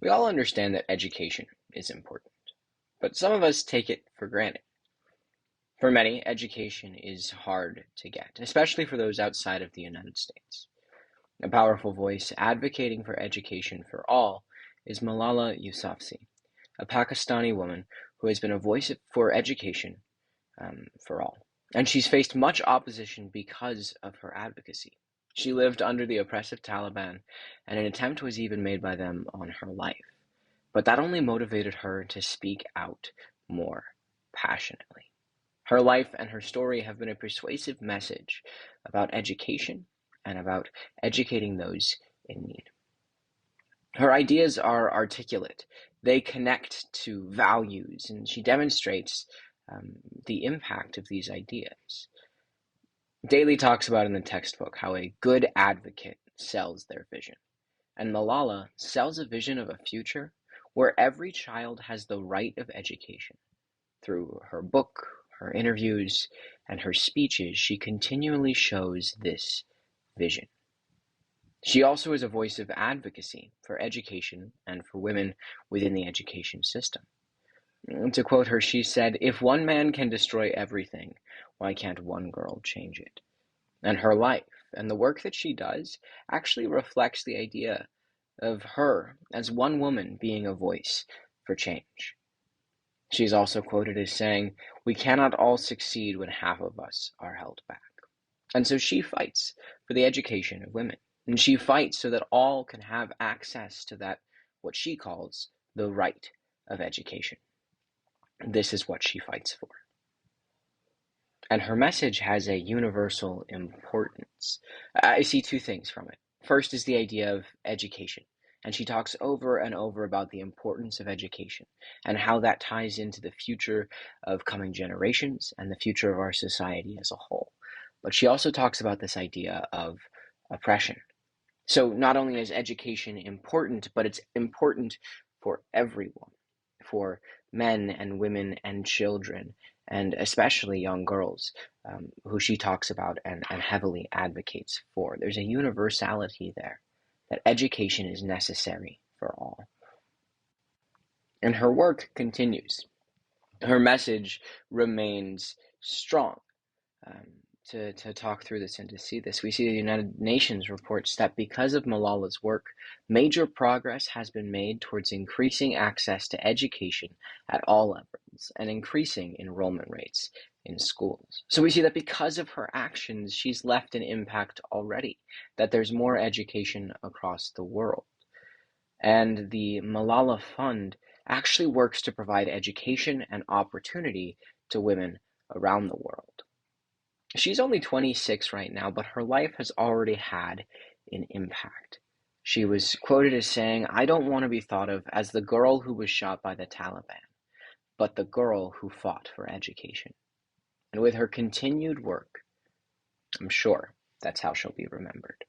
We all understand that education is important, but some of us take it for granted. For many, education is hard to get, especially for those outside of the United States. A powerful voice advocating for education for all is Malala Yousafzai, a Pakistani woman who has been a voice for education for all. And she's faced much opposition because of her advocacy. She lived under the oppressive Taliban, and an attempt was even made by them on her life. But that only motivated her to speak out more passionately. Her life and her story have been a persuasive message about education and about educating those in need. Her ideas are articulate. They connect to values, and she demonstrates the impact of these ideas. Daley talks about in the textbook how a good advocate sells their vision. And Malala sells a vision of a future where every child has the right of education. Through her book, her interviews, and her speeches, she continually shows this vision. She also is a voice of advocacy for education and for women within the education system. To quote her, she said, "If one man can destroy everything, why can't one girl change it?" And her life and the work that she does actually reflects the idea of her as one woman being a voice for change. She's also quoted as saying, "We cannot all succeed when half of us are held back." And so she fights for the education of women. And she fights so that all can have access to that, what she calls the right of education. This is what she fights for. And her message has a universal importance. I see two things from it. First is the idea of education. And she talks over and over about the importance of education and how that ties into the future of coming generations and the future of our society as a whole. But she also talks about this idea of oppression. So not only is education important, but it's important for everyone, for men and women and children, and especially young girls, who she talks about and heavily advocates for. There's a universality there, that education is necessary for all. And her work continues. Her message remains strong. To talk through this and to see this, we see the United Nations reports that because of Malala's work, major progress has been made towards increasing access to education at all levels and increasing enrollment rates in schools. So we see that because of her actions, she's left an impact already, that there's more education across the world. And the Malala Fund actually works to provide education and opportunity to women around the world. She's only 26 right now, but her life has already had an impact. She was quoted as saying, "I don't want to be thought of as the girl who was shot by the Taliban, but the girl who fought for education." And with her continued work, I'm sure that's how she'll be remembered.